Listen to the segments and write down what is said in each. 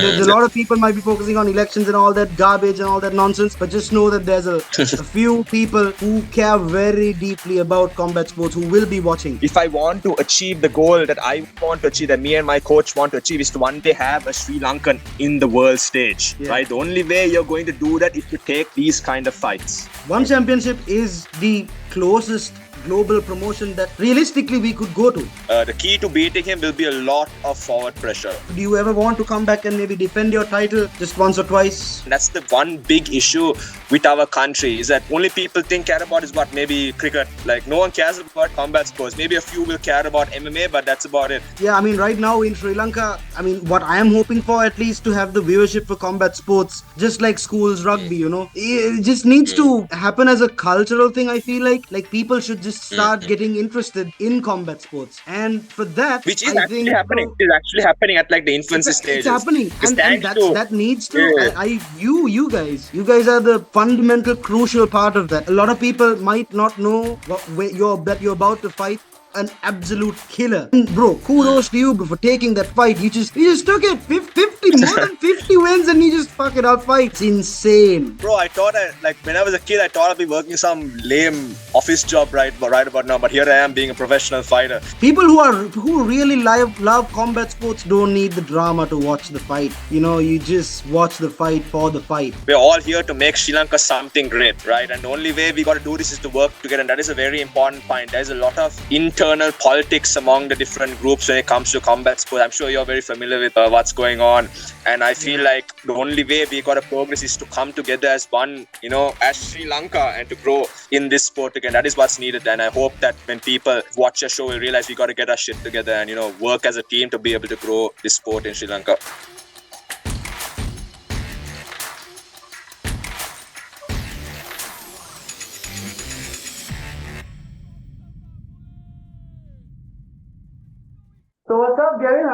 There's a lot of people might be focusing on elections and all that garbage and all that nonsense, but just know that there's a few people who care very deeply about combat sports who will be watching. If I want to achieve the goal that I want to achieve, that me and my coach want to achieve, is to one day have a Sri Lankan in the world stage, right? The only way you're going to do that is to take these kind of fights. One championship is the closest global promotion that realistically we could go to. The key to beating him will be a lot of forward pressure. Do you ever want to come back and maybe defend your title just once or twice? That's the one big issue with our country, is that only people care about is what, maybe cricket. Like, no one cares about combat sports. Maybe a few will care about MMA, but that's about it. Yeah, I mean, right now in Sri Lanka, I mean, what I am hoping for at least to have the viewership for combat sports, just like schools rugby, you know, it just needs to happen as a cultural thing. I feel like people should just start getting interested in combat sports, and for that, which is actually happening. It is actually happening at like the infancy stage. It's happening, and that needs to. You guys are the fundamental, crucial part of that. A lot of people might not know that you're about to fight an absolute killer. And bro, kudos to you for taking that fight. You just took it. 50, more than 50 wins, and you just fuck it out fight. It's insane. Bro, I thought when I was a kid, I thought I'd be working some lame office job right about now. But here I am being a professional fighter. People who really love combat sports don't need the drama to watch the fight. You know, you just watch the fight for the fight. We're all here to make Sri Lanka something great, right? And the only way we got to do this is to work together. And that is a very important point. There's a lot of internal politics among the different groups when it comes to combat sports. I'm sure you're very familiar with what's going on. And I feel like the only way we got to progress is to come together as one, you know, as Sri Lanka, and to grow in this sport again. That is what's needed. And I hope that when people watch your show, will realize we got to get our shit together and, you know, work as a team to be able to grow this sport in Sri Lanka. So what's up, Gevin?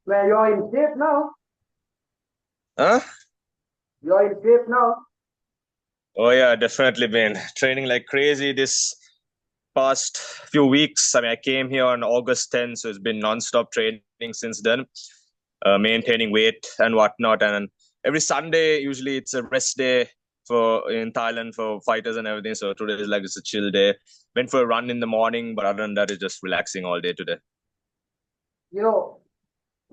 You're in shape now? Huh? You're in shape now? Oh yeah, definitely been training like crazy this past few weeks. I mean, I came here on August 10th, so it's been non-stop training since then, maintaining weight and whatnot. And every Sunday, usually it's a rest day in Thailand for fighters and everything. So today is like just a chill day. Went for a run in the morning, but other than that, it's just relaxing all day today. You know,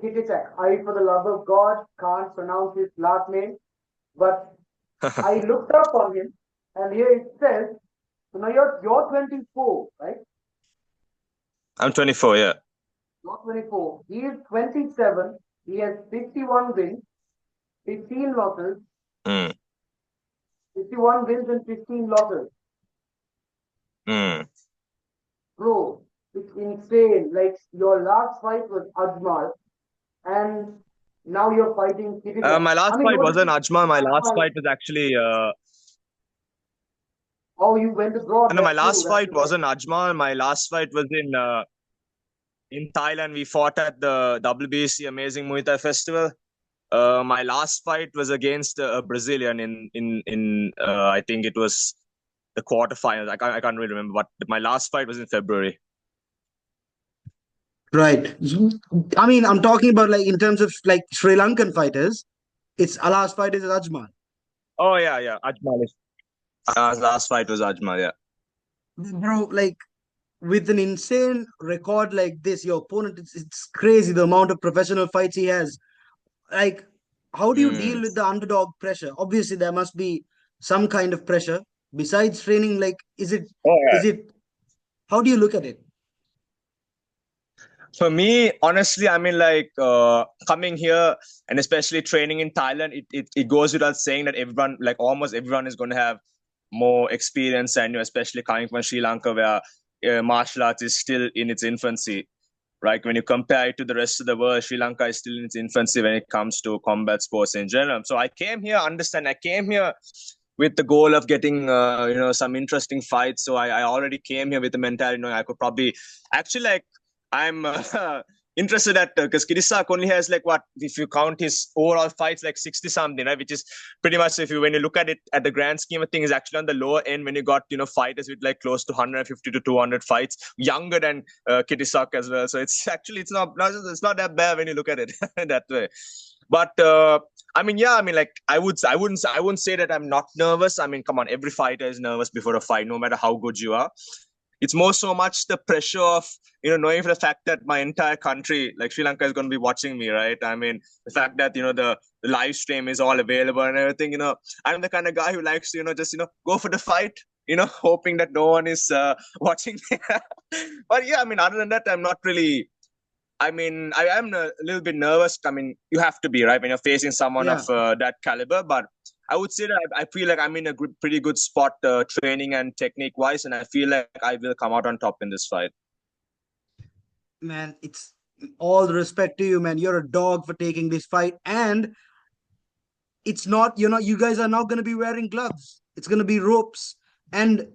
Kittisak, I, for the love of God, can't pronounce his last name, but I looked up on him, and here it says, so now you're 24, right? I'm 24, yeah. You're 24. He is 27. He has 51 wins, 15 losses. 51 wins and 15 losses. Bro, it's insane. Like, your last fight was Ajmal, and now you're fighting Kittisak. My last fight wasn't Ajmal. My last fight was actually... Oh, you went abroad. No, my last fight wasn't Ajmal. My last fight was in Thailand. We fought at the WBC Amazing Muay Thai Festival. My last fight was against a Brazilian in I think it was the quarterfinals. I can't really remember, but my last fight was in February. Right. I mean, I'm talking about like in terms of like Sri Lankan fighters. It's our last fight is Ajmal. Oh yeah, Ajmal. Last fight was Ajmal, yeah. Bro, like with an insane record like this, your opponent, it's crazy the amount of professional fights he has. Like, how do you deal with the underdog pressure? Obviously, there must be some kind of pressure besides training. Like, is it? How do you look at it? For me, honestly, I mean, like coming here and especially training in Thailand, it goes without saying that everyone, like almost everyone, is going to have more experience, and especially coming from Sri Lanka, where martial arts is still in its infancy, right? When you compare it to the rest of the world, Sri Lanka is still in its infancy when it comes to combat sports in general. So I came here with the goal of getting some interesting fights. So I already came here with the mentality, I could probably actually, like, I'm interested at because Kittisak only has like what, if you count his overall fights, like 60 something, right? Which is pretty much, if you when you look at it at the grand scheme of things, actually on the lower end when you got fighters with like close to 150 to 200 fights, younger than Kittisak as well. So it's actually it's not that bad when you look at it that way. But I mean, yeah, I mean, like I wouldn't say that I'm not nervous. I mean, come on, every fighter is nervous before a fight, no matter how good you are. It's more so much the pressure of knowing for the fact that my entire country, like Sri Lanka, is going to be watching me, right? I mean, the fact that the live stream is all available and everything. I'm the kind of guy who likes to just go for the fight, hoping that no one is watching me. But yeah, I mean, other than that, I'm not really. I mean, I am a little bit nervous. I mean, you have to be, right, when you're facing someone of that caliber. But I would say that I feel like I'm in a pretty good spot, training and technique wise, and I feel like I will come out on top in this fight. Man, it's all the respect to you, man. You're a dog for taking this fight, and it's not. You guys are not going to be wearing gloves. It's going to be ropes, and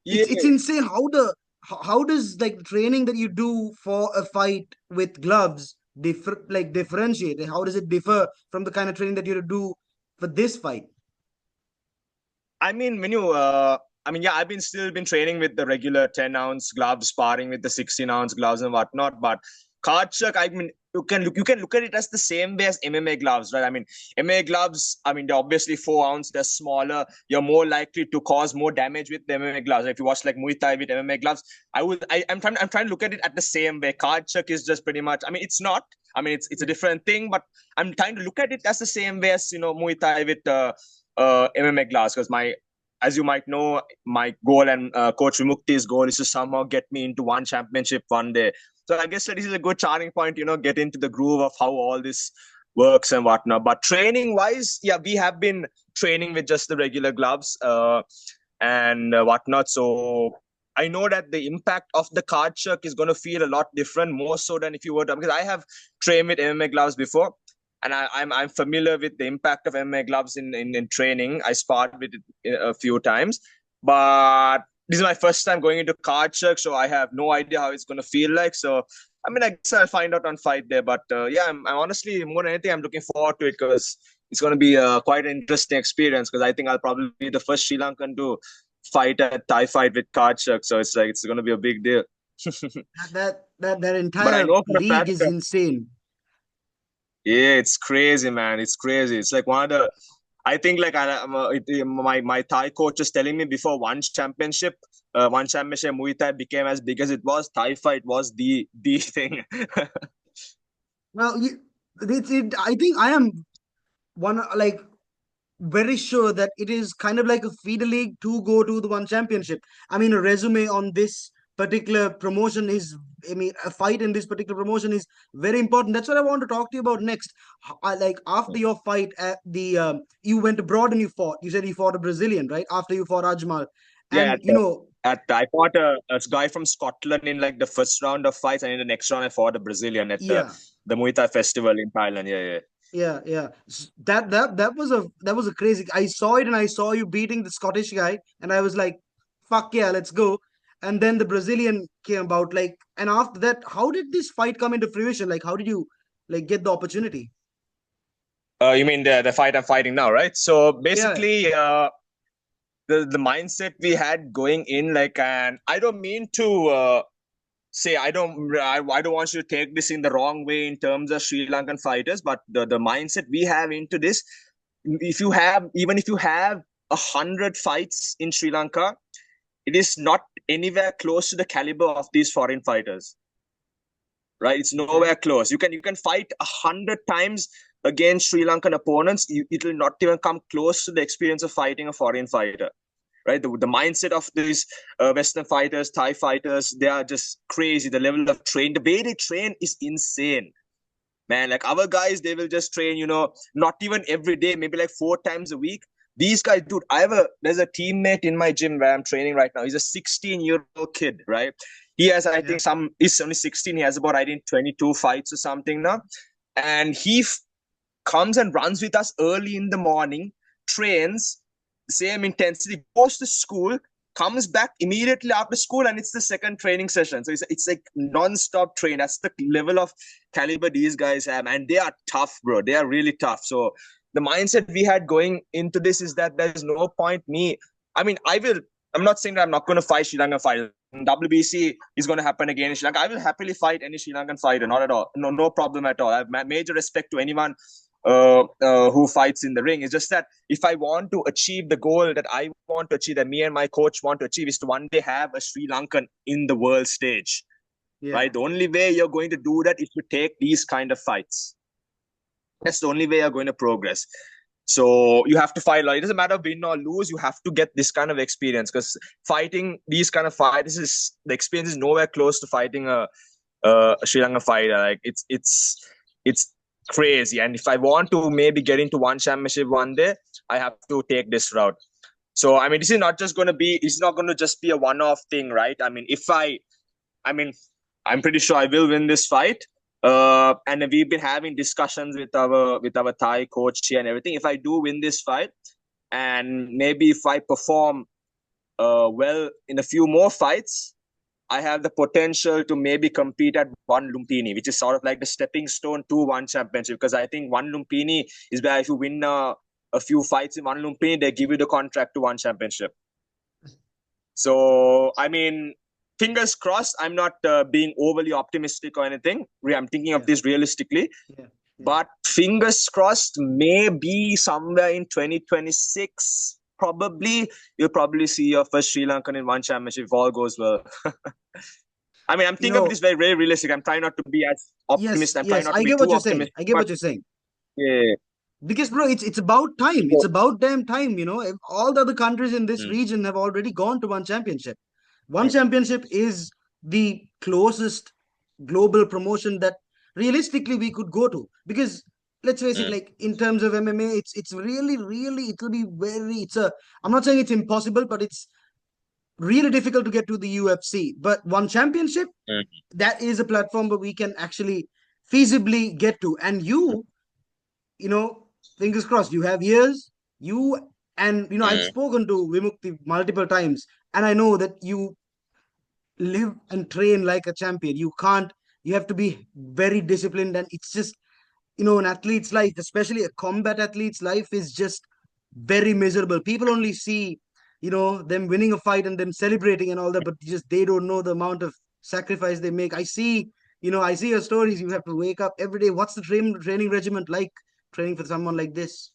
Yeah. it's insane how does like training that you do for a fight with gloves differentiate? How does it differ from the kind of training that you do for this fight? I mean, yeah, I've still been training with the regular 10-ounce gloves, sparring with the 16-ounce gloves and whatnot. But card chuck, I mean, you can look at it as the same way as MMA gloves, right? I mean, MMA gloves, I mean, they're obviously 4-ounce, they're smaller. You're more likely to cause more damage with the MMA gloves. If you watch like Muay Thai with MMA gloves, I'm trying to look at it at the same way. Card chuck is just pretty much, I mean, it's not. I mean, it's a different thing, but I'm trying to look at it as the same way as Muay Thai with MMA gloves, because as you might know, my goal and Coach Vimukti's goal is to somehow get me into one championship one day. So I guess that this is a good starting point, get into the groove of how all this works and whatnot. But training wise, yeah, we have been training with just the regular gloves and whatnot. So I know that the impact of the card chuck is going to feel a lot different, more so than if you were to, because I have trained with MMA gloves before. And I'm familiar with the impact of MMA gloves in training. I sparred with it a few times, but this is my first time going into card chuck, so I have no idea how it's going to feel like. So, I mean, I guess I'll find out on fight day. But yeah, I'm honestly, more than anything, I'm looking forward to it because it's going to be quite an interesting experience. Because I think I'll probably be the first Sri Lankan to fight a Thai fight with card chuck. So it's going to be a big deal. that entire league is insane. Yeah, it's crazy, man. It's crazy. It's like one of the, I think like my Thai coach is telling me before one championship Muay Thai became as big as it was. Thai fight was the thing. Well, I think I am one like very sure that it is kind of like a feeder league to go to the one championship. I mean, a resume on this particular promotion is, I mean, a fight in this particular promotion is very important. That's what I want to talk to you about next. Like after your fight at the you went abroad and you fought. You said you fought a Brazilian, right? After you fought Ajmal, and I fought a guy from Scotland in like the first round of fights, and in the next round I fought a Brazilian at the Muay Thai festival in Thailand. Yeah. That was a crazy. I saw it and I saw you beating the Scottish guy, and I was like, "Fuck yeah, let's go!" And then the Brazilian came about. Like, and after that, how did this fight come into fruition? Like, how did you like get the opportunity? You mean the fight I'm fighting now, right? So basically, the mindset we had going in, like, and I don't mean to say I don't want you to take this in the wrong way in terms of Sri Lankan fighters, but the mindset we have into this, if you have 100 fights in Sri Lanka, it is not anywhere close to the caliber of these foreign fighters, right? It's nowhere close. You can fight 100 times against Sri Lankan opponents, it will not even come close to the experience of fighting a foreign fighter. Right, the mindset of these Western fighters, Thai fighters, they are just crazy. The level of train, the way they train is insane, man. Like our guys, they will just train, not even every day, maybe like 4 times a week. These guys, dude, there's a teammate in my gym where I'm training right now. He's a 16-year-old kid, right? He has, I think, he's only 16. He has about, I think, 22 fights or something now. And he comes and runs with us early in the morning, trains, same intensity, goes to school, comes back immediately after school and it's the second training session. So it's like non-stop train. That's the level of caliber these guys have, and they are tough, bro. They are really tough. So the mindset we had going into this is that there's no point I'm not saying that I'm not going to fight Sri Lankan fighters. WBC is going to happen again in Sri Lanka. I will happily fight any Sri Lankan fighter, not at all. No problem at all. I have major respect to anyone who fights in the ring. It's just that if I want to achieve the goal that I want to achieve, that me and my coach want to achieve, is to one day have a Sri Lankan in the world stage. Yeah. Right? The only way you're going to do that is to take these kind of fights. That's the only way you're going to progress. So you have to fight a lot. It doesn't matter win or lose. You have to get this kind of experience, because fighting these kind of fighters, the experience is nowhere close to fighting a Sri Lankan fighter. Like it's crazy. And if I want to maybe get into one championship one day, I have to take this route. So this is not just going to be. It's not going to just be a one-off thing, right? I'm pretty sure I will win this fight. And we've been having discussions with our Thai coach here and everything. If I do win this fight, and maybe if I perform well in a few more fights, I have the potential to maybe compete at One Lumpini, which is sort of like the stepping stone to one championship. Because I think One Lumpini is where if you win a few fights in One Lumpini, they give you the contract to one championship. So fingers crossed. I'm not being overly optimistic or anything. I'm thinking of this realistically. Yeah. But fingers crossed, maybe somewhere in 2026, probably, you'll probably see your first Sri Lankan in one championship if all goes well. I'm thinking of this very, very realistic. I'm trying not to be as optimistic. I'm trying not to be too optimistic. I get what you're saying. Yeah. Because, bro, it's about time. It's about damn time, All the other countries in this region have already gone to one championship. One championship is the closest global promotion that realistically we could go to. Because let's face it, like in terms of MMA, it's really, it'll be I'm not saying it's impossible, but it's really difficult to get to the UFC. But one championship, that is a platform where we can actually feasibly get to. And fingers crossed, you have years, I've spoken to Vimukti multiple times, and I know that you live and train like a champion. You have to be very disciplined, and it's just, an athlete's life, especially a combat athlete's life, is just very miserable. People only see, them winning a fight and them celebrating and all that, but they don't know the amount of sacrifice they make. I see your stories. You have to wake up every day. What's the training regimen like, training for someone like this?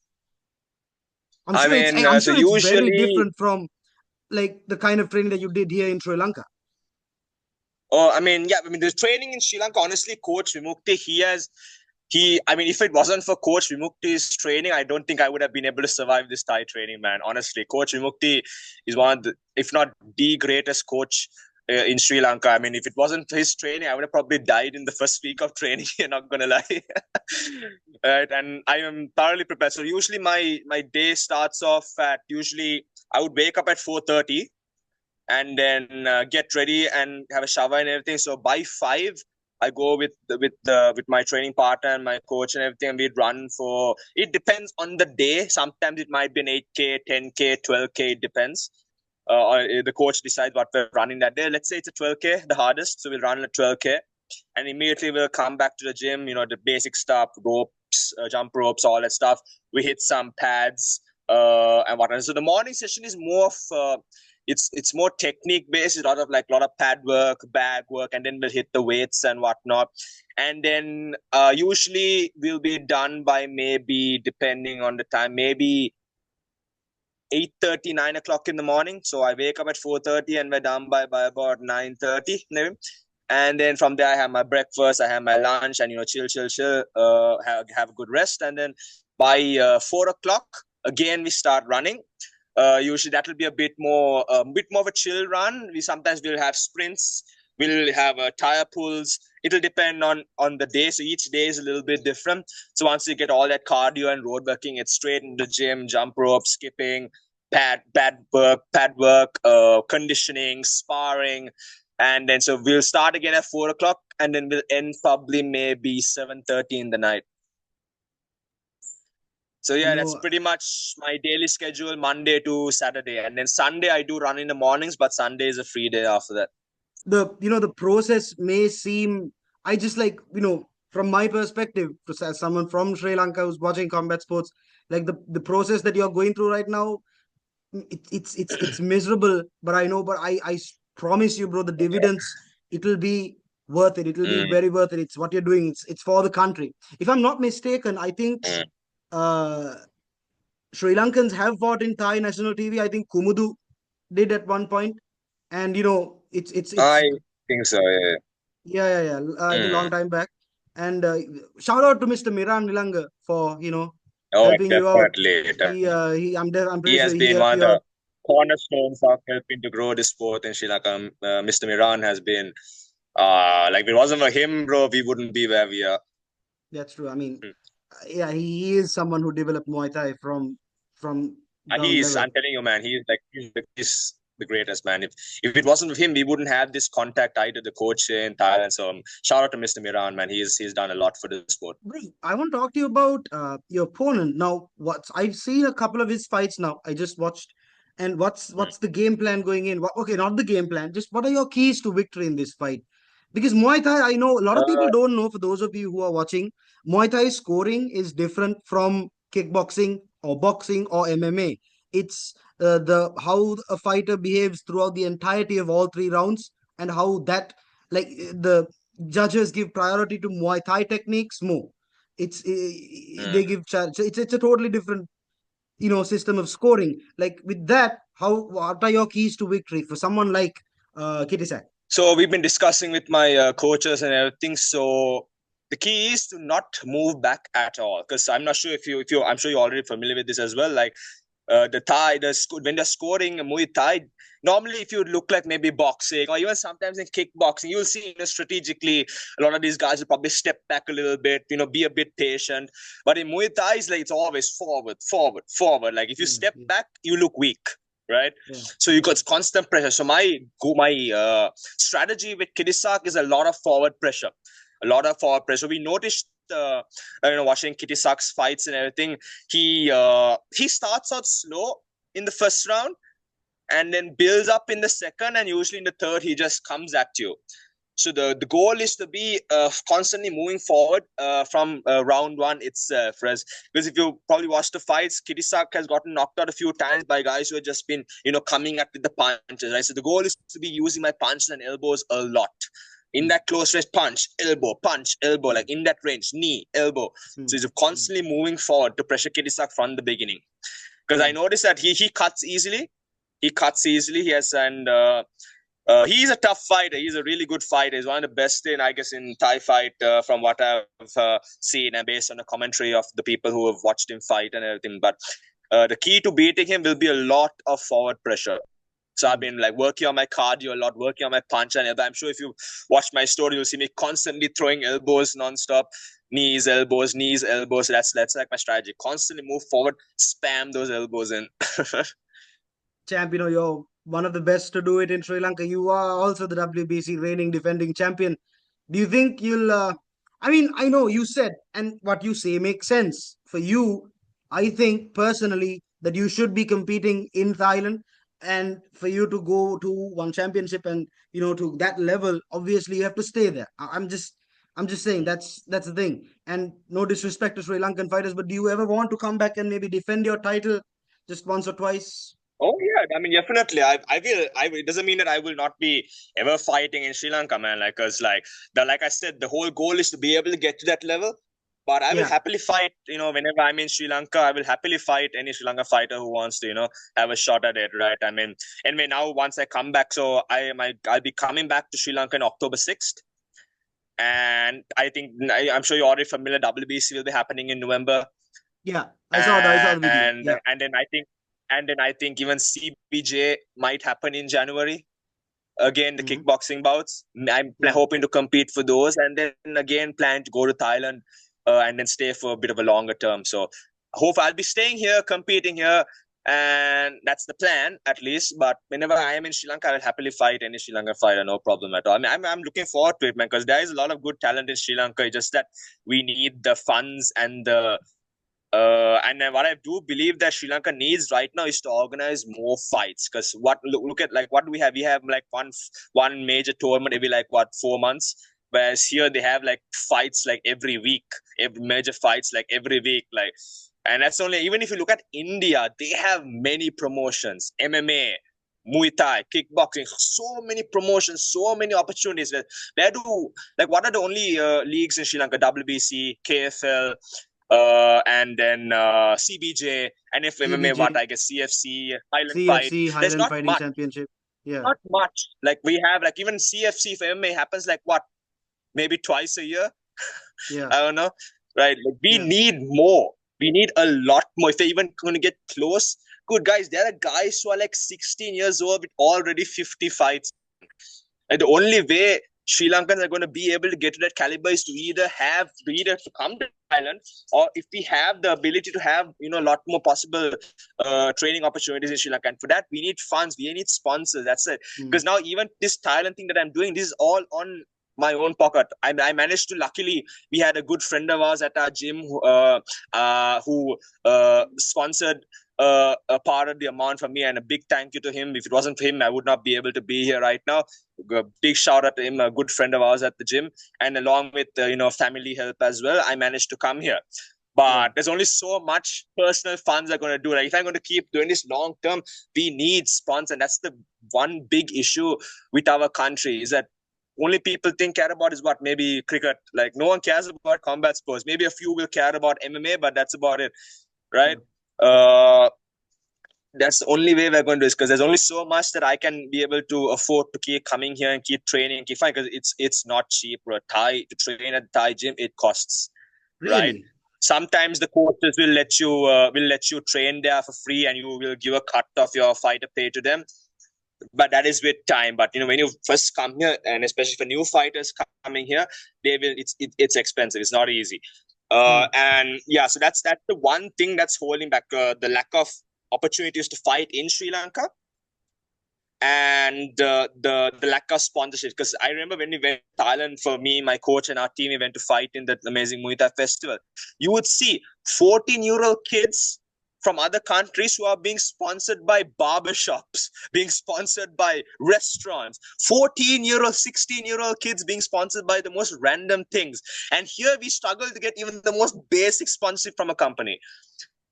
I'm sure it's very different from like the kind of training that you did here in Sri Lanka. The training in Sri Lanka, honestly, Coach Vimukti, if it wasn't for Coach Vimukti's training, I don't think I would have been able to survive this Thai training, man. Honestly, Coach Vimukti is one of the, if not the greatest coach in Sri Lanka. If it wasn't for his training, I would have probably died in the first week of training. You're not gonna lie. Right? And I am thoroughly prepared. So usually my day starts off at, I would wake up at 4:30 and then get ready and have a shower and everything. So by 5, I go with my training partner and my coach and everything, and we'd run for, it depends on the day. Sometimes it might be an 8K, 10K, 12K, it depends. The coach decides what we're running that day. Let's say it's a 12K, the hardest. So we'll run a 12K, and immediately we'll come back to the gym, the basic stuff, ropes, jump ropes, all that stuff. We hit some pads and whatnot. So the morning session is more of, it's more technique based. It's a lot of pad work, bag work, and then we'll hit the weights and whatnot. And then usually we'll be done by maybe, depending on the time, maybe 8:30, 9 o'clock in the morning. So I wake up at 4:30 and we're done by about 9:30. And then from there I have my breakfast, I have my lunch, and chill, have a good rest. And then by 4 o'clock again we start running. Usually that will be a bit more of a chill run. Sometimes we'll have sprints, we'll have tire pulls. It'll depend on the day. So each day is a little bit different. So once you get all that cardio and road working, it's straight into the gym, jump rope, skipping, pad work, conditioning, sparring. And then so we'll start again at 4 o'clock, and then we'll end probably maybe 7:30 in the night. So yeah, You that's know, pretty much my daily schedule, Monday to Saturday, and then Sunday I do run in the mornings, but Sunday is a free day after that. the process may seem, I just like, from my perspective, as someone from Sri Lanka who's watching combat sports, like the process that you're going through right now, it's miserable, but I know, but I promise you, bro, the dividends, it'll be worth it. It'll be Mm, very worth it. It's what you're doing. It's for the country. If I'm not mistaken, I think mm. uh Sri Lankans have fought in Thai national TV. I think Kumudu did at one point, and it's I think so. Yeah. yeah. I think Mm. long time back. And shout out to Mr. Miran Nilanga for Oh, helping you out. definitely. I'm He pretty sure has he been helped one of you out. the cornerstones of helping to grow the sport in Sri Lanka. Mr. Miran has been, like, if it wasn't for him, bro, we wouldn't be where we are. That's true. I mean, Mm. yeah, he is someone who developed Muay Thai from ground He's, level. I'm telling you, man, he's the greatest, man. If it wasn't for him, we wouldn't have this contact either, the coach in Thailand. So shout out to Mr. Miran, man. He's done a lot for the sport. Bro, I want to talk to you about your opponent now. What's I've seen a couple of his fights now. I just watched, and Mm. what's the game plan going in? Okay, not the game plan. Just what are your keys to victory in this fight? Because Muay Thai, I know a lot of people Uh, don't know. For those of you who are watching, Muay Thai scoring is different from kickboxing or boxing or MMA. It's the how a fighter behaves throughout the entirety of all three rounds, and how that, like, the judges give priority to Muay Thai techniques more. mm. They give charge. So it's a totally different system of scoring. Like with that, how what are your keys to victory for someone like Kittisak? So we've been discussing with my coaches and everything. So the key is to not move back at all, because I'm not sure if you I'm sure you're already familiar with this as well. Like when they're scoring Muay Thai, normally if you look like maybe boxing or even sometimes in kickboxing, you'll see strategically a lot of these guys will probably step back a little bit, be a bit patient. But in Muay Thai, it's always forward, forward, forward. Like if you step Yeah, back, you look weak, right? yeah. So you got constant pressure. So my strategy with Kittisak is a lot of forward pressure, a lot of forward pressure. We noticed, watching Kittisak's fights and everything, he starts out slow in the first round and then builds up in the second, and usually in the third he just comes at you. So the goal is to be constantly moving forward from round one itself. Because if you probably watch the fights, Kittisak has gotten knocked out a few times by guys who have just been, coming at with the punches. Right. So the goal is to be using my punches and elbows a lot. In that close range, punch, elbow, like in that range, knee, elbow. So he's constantly moving forward to pressure Kittisak from the beginning. Because I noticed that he cuts easily. He cuts easily. He has he's a tough fighter. He's a really good fighter. He's one of the best in Thai fight from what I've seen, and based on the commentary of the people who have watched him fight and everything. But the key to beating him will be a lot of forward pressure. So I've been like working on my cardio a lot, working on my punch and elbow. I'm sure if you watch my story, you'll see me constantly throwing elbows nonstop, knees, elbows, knees, elbows. That's like my strategy. Constantly move forward, spam those elbows in. Champ, you're one of the best to do it in Sri Lanka. You are also the WBC reigning defending champion. Do you think you'll? I mean, I know you said, and what you say makes sense for you. I think personally that you should be competing in Thailand, and for you to go to one championship and to that level, obviously you have to stay there. I'm just saying that's the thing. And no disrespect to Sri Lankan fighters, but do you ever want to come back and maybe defend your title just once or twice? Oh yeah, I mean definitely. I will. It doesn't mean that I will not be ever fighting in Sri Lanka, man. Like I said, the whole goal is to be able to get to that level. But I will Yeah. happily fight. Whenever I'm in Sri Lanka, I will happily fight any Sri Lanka fighter who wants to, have a shot at it, right? I mean, anyway, now once I come back, so I'll be coming back to Sri Lanka on October 6th, and I think I'm sure you're already familiar. WBC will be happening in November, Yeah, I saw the video. and Yeah. and then I think even CBJ might happen in January. Again, the Hmm. kickboxing bouts. I'm Yeah. hoping to compete for those, and then again plan to go to Thailand, and then stay for a bit of a longer term. So, hope I'll be staying here, competing here, and that's the plan at least. But whenever I am in Sri Lanka, I'll happily fight any Sri Lanka fighter, no problem at all. I mean, I'm looking forward to it, man, because there is a lot of good talent in Sri Lanka. It's just that we need the funds and the And then what I do believe that Sri Lanka needs right now is to organize more fights. Because look at like what do we have? We have like one major tournament every like 4 months. Whereas here they have like fights like every week, every major fights like every week. Like, and that's only, even if you look at India, they have many promotions, MMA, Muay Thai, kickboxing, so many promotions, so many opportunities. Where do, like, what are the only leagues in Sri Lanka? WBC, KFL, and then CBJ, and if MMA, CBJ, what I guess CFC, Highland Fight. CFC, There's Highland not Fighting much, Championship. Yeah. not much. Like we have, like even CFC for MMA happens like what, maybe twice a year. Yeah. I don't know, right? Like we Yeah. need more. We need a lot more. If they're even going to get close, good guys. There are guys who are like 16 years old with already 50 fights. And the only way Sri Lankans are going to be able to get to that caliber is to either to come to Thailand, or if we have the ability to have a lot more possible training opportunities in Sri Lanka. And for that, we need funds, we need sponsors. That's it. Because now even this Thailand thing that I'm doing, this is all on my own pocket. I managed to, luckily, we had a good friend of ours at our gym who sponsored a part of the amount for me, and a big thank you to him. If it wasn't for him, I would not be able to be here right now. A big shout out to him, a good friend of ours at the gym, and along with family help as well, I managed to come here. But there's only so much personal funds are going to do. Like if I'm going to keep doing this long term, we need sponsors, and that's the one big issue with our country, is that only people care about is what, maybe cricket. Like no one cares about combat sports. Maybe a few will care about MMA, but that's about it, right? That's the only way we're going to do this, because there's only so much that I can be able to afford to keep coming here and keep training, keep fighting, because it's not cheap, bro. To train at the Thai gym, it costs, right? Really? Sometimes the coaches will let you train there for free, and you will give a cut of your fighter pay to them. But that is with time. But when you first come here, and especially for new fighters coming here, it's expensive. It's not easy. And yeah, so that's the one thing that's holding back, the lack of opportunities to fight in Sri Lanka, and the lack of sponsorship. Because I remember when we went to Thailand, for me, my coach and our team, we went to fight in that amazing Muay Thai festival. You would see 14-year-old kids from other countries who are being sponsored by barbershops, being sponsored by restaurants, 14-year-old, 16-year-old kids being sponsored by the most random things. And here we struggle to get even the most basic sponsorship from a company.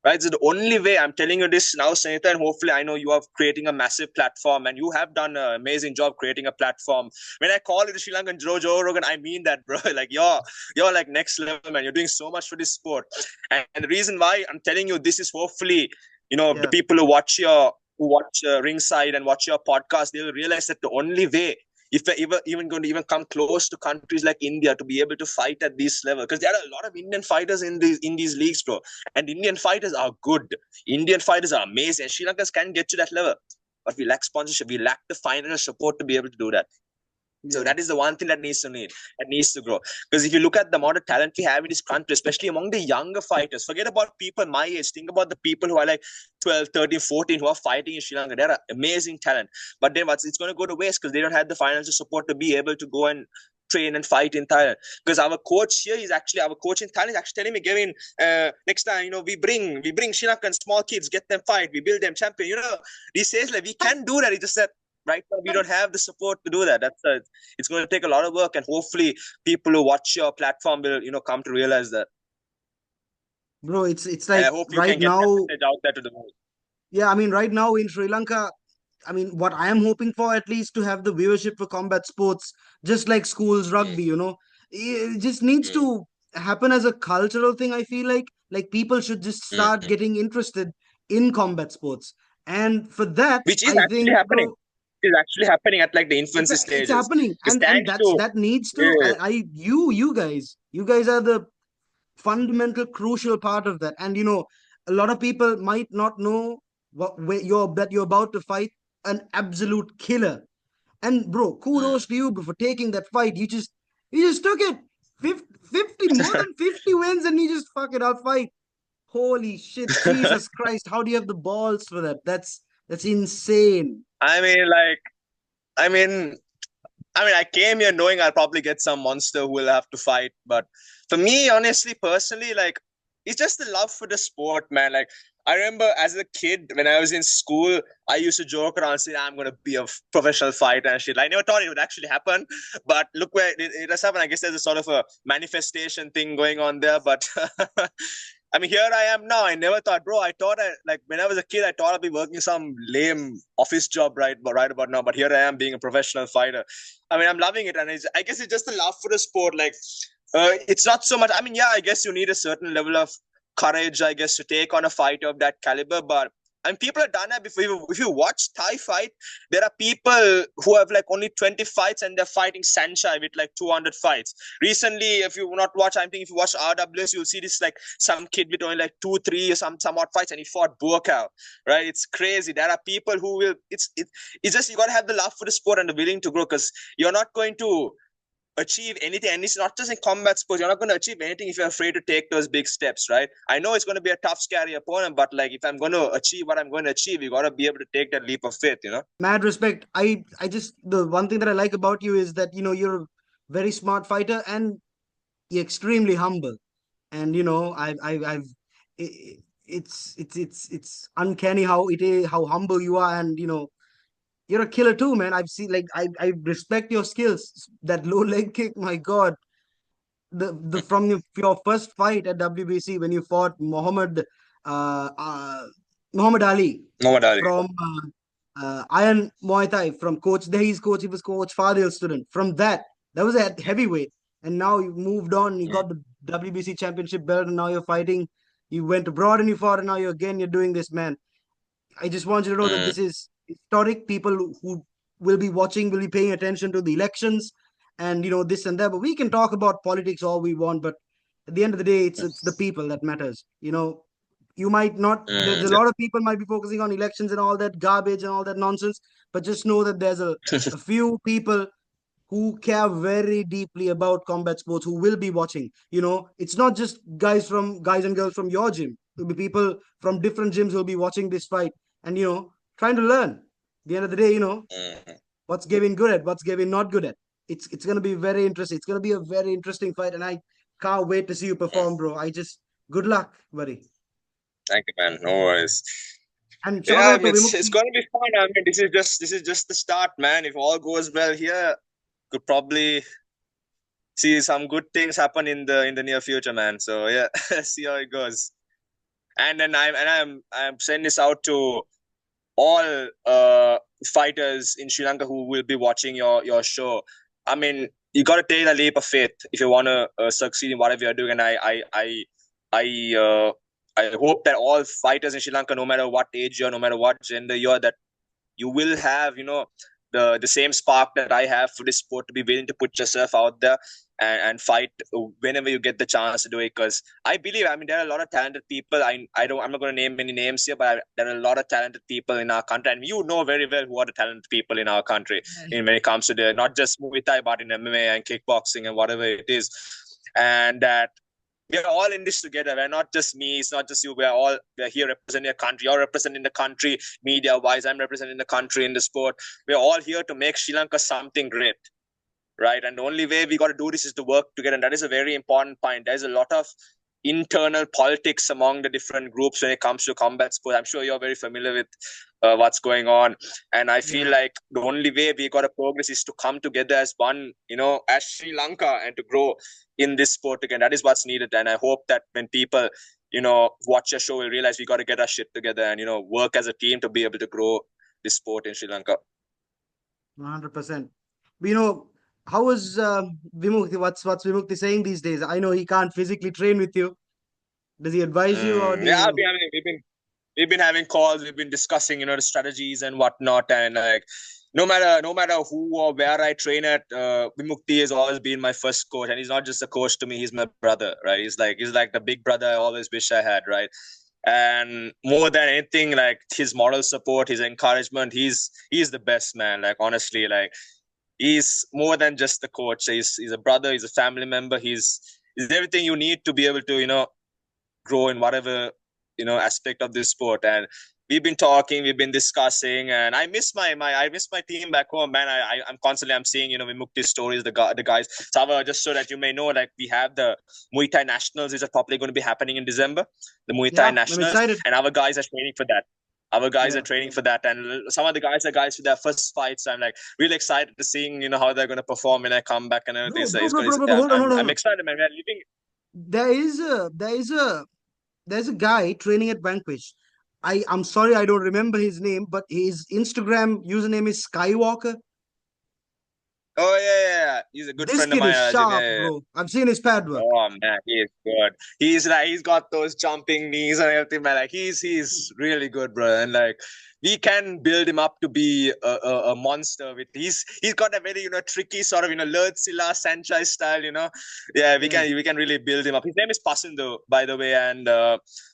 Right, so the only way, I'm telling you this now, Sanita, and hopefully I know you are creating a massive platform, and you have done an amazing job creating a platform. When I call you the Sri Lankan Joe Rogan, I mean that, bro. Like you're like next level, man. You're doing so much for this sport, and the reason why I'm telling you this is, hopefully, the people who watch Ringside and watch your podcast, they will realize that the only way, if we're even going to even come close to countries like India to be able to fight at this level, because there are a lot of Indian fighters in these leagues, bro, and Indian fighters are good. Indian fighters are amazing. Sri Lankans can get to that level, but we lack sponsorship. We lack the financial support to be able to do that. So that is the one thing that needs to grow. Because if you look at the amount of talent we have in this country, especially among the younger fighters, forget about people my age. Think about the people who are like 12, 13, 14 who are fighting in Sri Lanka. They're amazing talent. But then it's going to go to waste because they don't have the financial support to be able to go and train and fight in Thailand. Because our coach in Thailand is actually telling me, Gevin, next time, we bring Sri Lankan small kids, get them fight, we build them champion. He says like we can do that. He just said, right now we don't have the support to do that. It's going to take a lot of work, and hopefully people who watch your platform will come to realize that. Bro, it's like, I hope you right can get now, that message out there to the world. Yeah, I mean, right now in Sri Lanka, I mean, what I am hoping for, at least, to have the viewership for combat sports, just like schools rugby, it just needs to happen as a cultural thing. I feel like people should just start getting interested in combat sports, and for that, Which is I actually think, happening. bro, It's actually happening at like the infancy it's stages. happening, Because and thanks to that needs to. You guys are the fundamental, crucial part of that. And a lot of people might not know that you're about to fight an absolute killer. And bro, kudos to you for taking that fight. You just took it. 50, more than 50 wins, and you just fuck it out fight. Holy shit, Jesus Christ! How do you have the balls for that? That's insane. I mean, I came here knowing I'll probably get some monster who will have to fight. But for me, honestly, personally, like, it's just the love for the sport, man. Like, I remember as a kid when I was in school, I used to joke around saying I'm gonna be a professional fighter and shit. I never thought it would actually happen, but look where it has happened. I guess there's a sort of a manifestation thing going on there. But I mean, here I am now. I never thought, bro. I thought when I was a kid, I thought I'd be working some lame office job right about now. But here I am being a professional fighter. I mean, I'm loving it, and I guess it's just the love for the sport. Like, it's not so much. I mean, yeah, I guess you need a certain level of courage, I guess, to take on a fight of that caliber. But and people have done that before. If you watch Thai fight, there are people who have like only 20 fights and they're fighting Sanchai with like 200 fights. Recently, if you not watch, I think if you watch RWS, you'll see this like some kid with only like 2, 3 or some odd fights, and he fought Buakaw, right? It's crazy. There are people who will. It's just you got to have the love for the sport and the willing to grow, because you're not going to achieve anything, and it's not just in combat sports. You're not going to achieve anything if you're afraid to take those big steps, right? I know it's going to be a tough, scary opponent, but like if I'm going to achieve what I'm going to achieve, you got to be able to take that leap of faith, you know. Mad respect. I just, the one thing that I like about you is that you're a very smart fighter and you're extremely humble. And I've it's uncanny how it is, how humble you are, and you're a killer too, man. I've seen, like, I respect your skills. That low leg kick, my God. The From your first fight at WBC when you fought uh, uh Muhammad Ali Muhammad Ali. from Iron Muay Thai, from Coach Dahi's coach. He was Coach Fadil's student. From that was a heavyweight, and now you moved on. You got the WBC championship belt, and now you're fighting. You went abroad and you fought, and now you're doing this, man. I just want you to know that this is historic. People who will be watching will be paying attention to the elections, and this and that. But we can talk about politics all we want, but at the end of the day, it's the people that matters. You might not. There's a lot of people might be focusing on elections and all that garbage and all that nonsense, but just know that there's a few people who care very deeply about combat sports who will be watching. It's not just guys and girls from your gym. It'll be people from different gyms who'll be watching this fight and trying to learn. At the end of the day, what's Gevin good at, what's Gevin not good at. It's gonna be very interesting. It's gonna be a very interesting fight, and I can't wait to see you perform, bro. Good luck, buddy. Thank you, man. No worries. And yeah, it's going to be fun. I mean, this is just the start, man. If all goes well here, could probably see some good things happen in the near future, man. So yeah, see how it goes. And then I'm sending this out to all fighters in Sri Lanka who will be watching your show. I mean, you got to take a leap of faith if you want to succeed in whatever you're doing. And I hope that all fighters in Sri Lanka, no matter what age you're, no matter what gender you're, that you will have, the same spark that I have for this sport, to be willing to put yourself out there and fight whenever you get the chance to do it. Because I believe, I mean, there are a lot of talented people. I'm not going to name any names here, but there are a lot of talented people in our country, and you know very well who are the talented people in our country when it comes to not just Muay Thai, but in MMA and kickboxing and whatever it is. And that we are all in this together. We're not just me. It's not just you. We're here representing a country. You're representing the country media-wise. I'm representing the country in the sport. We're all here to make Sri Lanka something great, right? And the only way we got to do this is to work together. And that is a very important point. There's a lot of internal politics among the different groups when it comes to combat sports. I'm sure you're very familiar with what's going on. And I feel like the only way we got to progress is to come together as one, as Sri Lanka, and to grow in this sport again. That is what's needed. And I hope that when people, watch your show, will realize we got to get our shit together and, work as a team to be able to grow this sport in Sri Lanka. 100%. How is Vimukti? What's Vimukti saying these days? I know he can't physically train with you. Does he advise you? Or we've been having calls. We've been discussing, the strategies and whatnot. And like, no matter who or where I train at, Vimukti has always been my first coach. And he's not just a coach to me; he's my brother, right? He's like the big brother I always wish I had, right? And more than anything, like his moral support, his encouragement, he's the best, man. Like, honestly, like, he's more than just the coach. He's a brother. He's a family member. He's everything you need to be able to, grow in whatever, aspect of this sport. And we've been talking, we've been discussing, and I miss my team back home, man. I'm seeing, Vimukti's stories, the guys. Sava, just so that you may know, like, we have the Muay Thai Nationals, which are probably going to be happening in December. The Muay Thai Nationals, I'm excited. and our guys are training for that. For that, and some of the guys are guys for their first fights. So I'm like really excited to seeing, how they're going to perform when I come back and everything. Hold on. I'm excited, man. There's a guy training at Vanquish. I'm sorry I don't remember his name, but his Instagram username is Skywalker. Oh yeah. He's a good friend of mine. This kid is sharp, bro. I've seen his pad work. Oh man, he is good. He's got those jumping knees and everything, man. Like he's really good, bro. And like we can build him up to be a monster. He's got a very tricky sort of Lord Silla Sanchez style. Yeah, we can really build him up. His name is Pasindo, by the way, and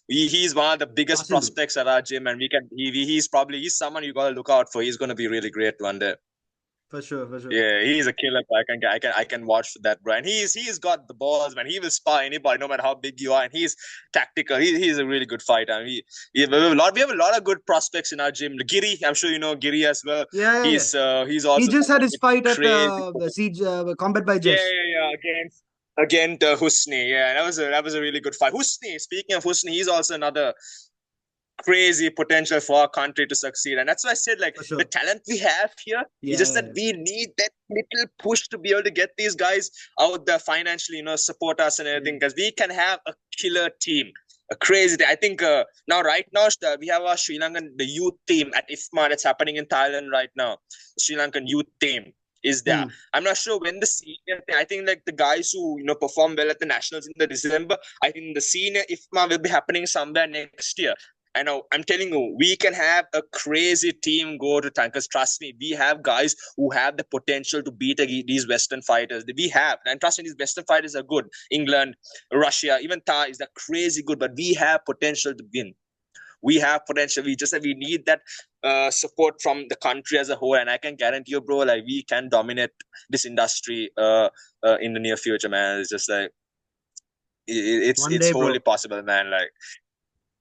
he's one of the biggest prospects at our gym, and he's someone you gotta look out for. He's gonna be really great one day. For sure. Yeah, he's a killer. I can watch for that, bro. And he's got the balls, man. He will spar anybody, no matter how big you are. And he's tactical. He's a really good fighter. I mean, we have a lot of good prospects in our gym. Giri, I'm sure you know Giri as well. Yeah. He's also. He just had his fight at the Siege Combat by Jess. Yeah. Against Husni. Yeah, that was a really good fight. Husni. Speaking of Husni, he's also another crazy potential for our country to succeed, and that's why I said, like, the talent we have here, it's just that we need that little push to be able to get these guys out there financially, support us and everything, because we can have a killer team, a crazy team. I think right now we have our Sri Lankan, the youth team at IFMA that's happening in Thailand right now. The Sri Lankan youth team is there. I'm not sure when the senior thing, I think like the guys who perform well at the nationals in the December, I think the senior IFMA will be happening somewhere next year. I know, I'm telling you, we can have a crazy team go to tankers. Trust me, we have guys who have the potential to beat these Western fighters. We have, and trust me, these Western fighters are good. England, Russia, even Thai is crazy good, but we have potential to win. We have potential. We need that support from the country as a whole, and I can guarantee you, bro, like we can dominate this industry in the near future, man. It's just like it's wholly possible, man. Like.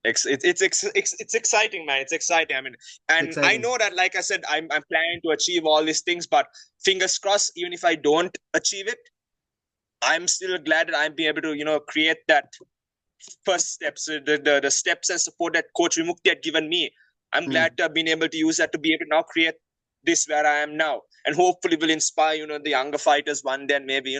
It's exciting, man. It's exciting. I mean, and I know that, like I said, I'm planning to achieve all these things, but fingers crossed, even if I don't achieve it, I'm still glad that I'm be able to, create that first steps, the steps and support that Coach Vimukti had given me. I'm glad to have been able to use that to be able to now create this where I am now, and hopefully will inspire, the younger fighters one day, and maybe,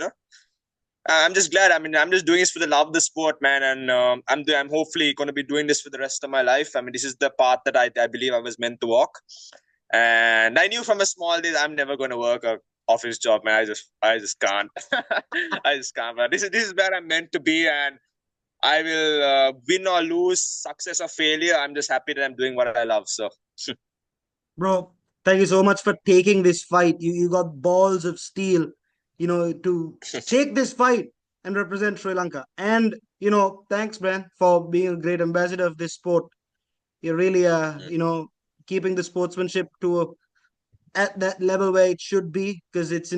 I'm just glad. I mean, I'm just doing this for the love of the sport, man, and I'm hopefully going to be doing this for the rest of my life. I mean, this is the path that I believe I was meant to walk, and I knew from a small days I'm never going to work a office job, man. I just can't. I just can't. But this is where I'm meant to be, and I will win or lose, success or failure. I'm just happy that I'm doing what I love. So, bro, thank you so much for taking this fight. You got balls of steel, to take this fight and represent Sri Lanka. And, thanks, man, for being a great ambassador of this sport. You're really, keeping the sportsmanship at that level where it should be, because it's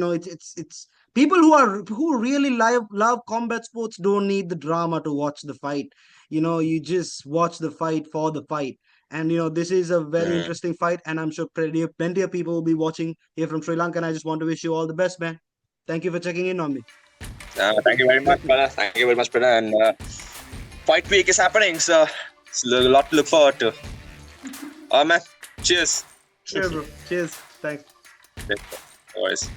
people who really love combat sports don't need the drama to watch the fight. You just watch the fight for the fight. And, this is a very interesting fight, and I'm sure plenty of people will be watching here from Sri Lanka, and I just want to wish you all the best, man. Thank you for checking in on me. Thank you very much, brother. Thank you very much, brother. And fight week is happening, so it's a lot to look forward to. Man. Cheers. Cheers, bro. Cheers. Thanks. Always.